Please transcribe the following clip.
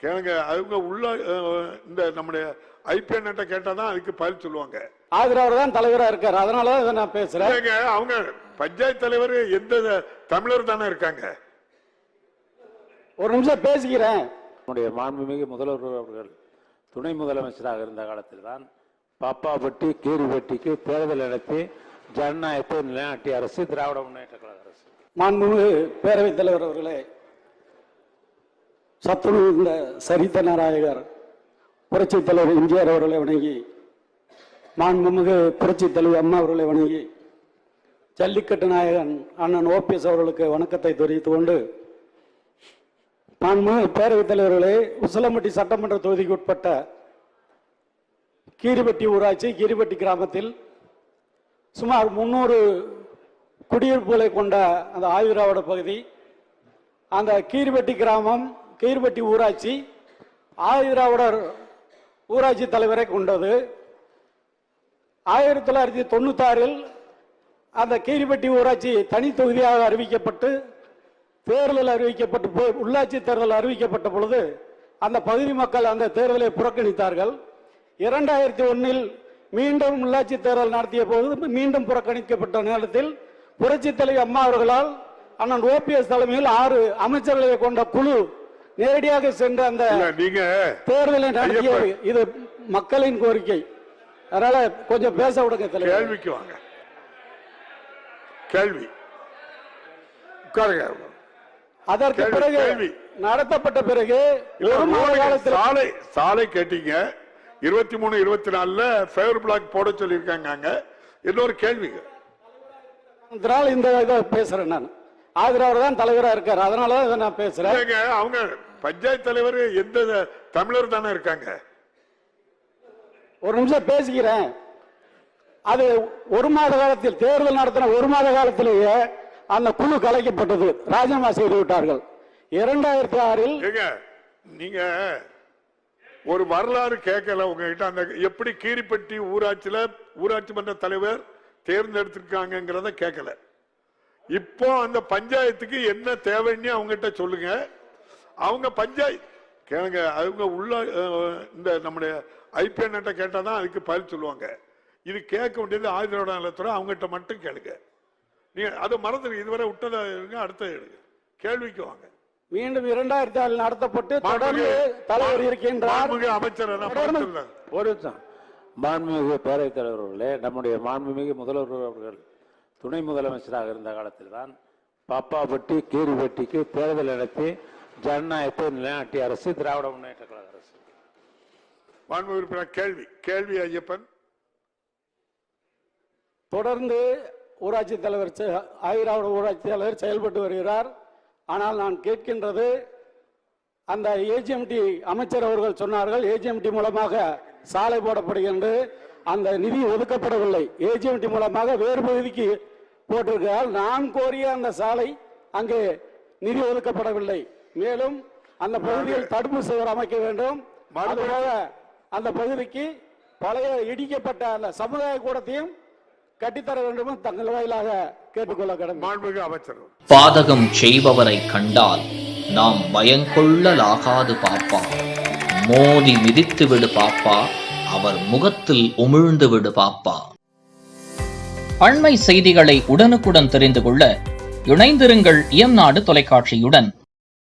கேளுங்க. அவங்க உள்ள இந்த நம்முடைய ஐபிஎன் கேட்டாதான் அதுக்கு பதில் சொல்லுவாங்க. ஆதரவர் தான் தலைவரா இருக்காரு, அதனாலதான் நான் பேசுறேன். அவங்க பஞ்சாயத்து தலைவர் எந்த தமிழர் தானே இருக்காங்க. ஒரு நிமிஷம் பேசிக்கிறேன். நம்முடைய மாண்புமிகு முதல்வர் அவர்கள் துணை முதலமைச்சராக இருந்த காலத்தில் தான் பாப்பாப்பட்டி கீரிப்பட்டிக்கு தேர்தல் நடத்தி ஜனநாயகத்தை நிலைநாட்டிய அரசு திராவிட முன்னேற்ற கழக அரசு. மாண்புமிகு பேரவைத் தலைவர் அவர்களே, சத்துணர்ந்த சரித்த நாயகர் புரட்சித் தலைவர் எம்ஜிஆர் அவர்களை வணங்கி, மாண்புமிகு புரட்சித் தலைவர் அம்மா அவர்களை வணங்கி, ஜல்லிக்கட்டு நாயகன் அண்ணன் ஓபிஎஸ் அவர்களுக்கு வணக்கத்தை தெரிவித்துக் கொண்டு, மாண்புமிகு பேரவைத் தலைவர்களே, உசிலம்பட்டி சட்டமன்ற தொகுதிக்கு உட்பட்ட கீரிப்பட்டி ஊராட்சி கீரிப்பட்டி கிராமத்தில் சுமார் 300 குடியிருப்புகளை கொண்ட அந்த ஆதிதிராவிட பகுதி, அந்த கீரிப்பட்டி கிராமம் கீரிப்பட்டி ஊராட்சி ஆதிதிராவிடர் ஊராட்சி தலைவரை கொண்டது. 1996 அந்த கீரிப்பட்டி ஊராட்சி தனி தொகுதியாக அறிவிக்கப்பட்டு தேர்தல் அறிவிக்கப்பட்டு உள்ளாட்சி தேர்தல் அறிவிக்கப்பட்ட பொழுது அந்த பகுதி மக்கள் அந்த தேர்தலை புறக்கணித்தார்கள். 2001 மீண்டும் உள்ளாட்சி தேர்தல் நடத்திய போது மீண்டும் புறக்கணிக்கப்பட்ட நேரத்தில் புரட்சித் தலைவர் அம்மா அவர்களால் அண்ணன் ஓபிஎஸ் தலைமையில் 6 அமைச்சர்களை கொண்ட குழு நேரடியாக சென்று அந்த தேர்தலை நடத்தியது. இது மக்களின் கோரிக்கை. அதனால கொஞ்சம் பேச விடுங்க தலைவர். கேள்விக்கு வாங்க. கேள்வி. அதற்கு பிறகு நடத்தப்பட்ட பிறகு ஒரு மாத காலத்தில் சாலை கேட்டீங்க. 23, 24 ஃபேவர் பிளாக் போட சொல்லியிருக்காங்க. இன்னொரு கேள்வி. இந்த இதை பேசுறேன் நான். ஆதரவர் தான் தலைவரா இருக்காரு, அதனாலதான் நான் பேசுறேன். அவங்க பஞ்சாயத்து தலைவர் எந்த தமிழர் தானே இருக்காங்க. ஒரு நிமிஷம் பேசிக்கிறேன். அது ஒரு மாத காலத்தில் தேர்தல் நடத்தின ஒரு மாத காலத்திலேயே அந்த குழு கலைக்கப்பட்டது, ராஜினாமா செய்து விட்டார்கள். 2006 நீங்க ஒரு வரலாறு கேட்கல உங்ககிட்ட. அந்த எப்படி கீரிப்பட்டி ஊராட்சியில ஊராட்சி மன்ற தலைவர் தேர்ந்தெடுத்திருக்காங்கிறத கேட்கல. இப்போ அந்த பஞ்சாயத்துக்கு என்ன தேவைன்னு அவங்ககிட்ட சொல்லுங்க. அவங்க பஞ்சாயத்து கேளுங்க. அவங்க உள்ள இந்த நம்முடைய ஐபிஎன் கேட்டாதான் அதுக்கு பதில் சொல்லுவாங்க. இது கேட்க வேண்டியது ஆதிதிராவிட நலத்துறை, அவங்ககிட்ட மட்டும் கேளுங்க. நீங்க அதை மறந்துடுங்க. இதுவரை விட்டதா இருங்க. அடுத்த கேள்விக்கு வாங்க. மீண்டும் 2006 நடத்தப்பட்டு தொடர்ந்து தலைவர் இருக்கின்றார் அமைச்சர். ஒரு மாண்புமிகு பேரவைத் தலைவர் அவர்களே, நம்முடைய மாண்புமிகு முதல்வர் அவர்கள் துணை முதலமைச்சராக இருந்த காலத்தில் தான் பாப்பாப்பட்டி கீரிப்பட்டிக்கு தேர்தல் நடத்தி ஜனநாயகத்தை நிலைநாட்டிய அரசு திராவிட முன்னேற்ற கழக அரசு. மாண்புமிகு உறுப்பினர் கேள்வி ஐயப்பன். தொடர்ந்து ஊராட்சி தலைவர் ஆதிதிராவிட ஊராட்சி தலைவர் செயல்பட்டு வருகிறார். ஆனால் நான் கேட்கின்றது, அந்த ஏஜிஎம்டி அமைச்சர் அவர்கள் சொன்னார்கள் ஏஜிஎம்டி மூலமாக சாலை போடப்படுகின்றது. அந்த நிதி ஒதுக்கப்படவில்லை. ஏஜிஎம்டி மூலமாக வேறு பகுதிக்கு போட்டிருக்கிறார். நான் கோரிய அந்த சாலை அங்கே நிதி ஒதுக்கப்படவில்லை. மேலும் அந்த பகுதியில் தடுப்பு சுவர் அமைக்க வேண்டும். அதுபோல அந்த பகுதிக்கு பழைய இடிக்கப்பட்ட அந்த சமுதாய கூடத்தையும் கட்டித்தர வேண்டும் தங்கள் வாயிலாக கேட்டுக்கொள்ள கடமை. அமைச்சர். பாதகம் செய்பவரை கண்டால் நாம் பயங்கொள்ளலாகாது பாப்பா. மோதி மிதித்து விடு பாப்பா, அவர் முகத்தில் உமிழ்ந்து விடு பாப்பா. அண்மை செய்திகளை உடனுக்குடன் தெரிந்து கொள்ள இணைந்திருங்கள் இயம்நாடு தொலைக்காட்சியுடன்.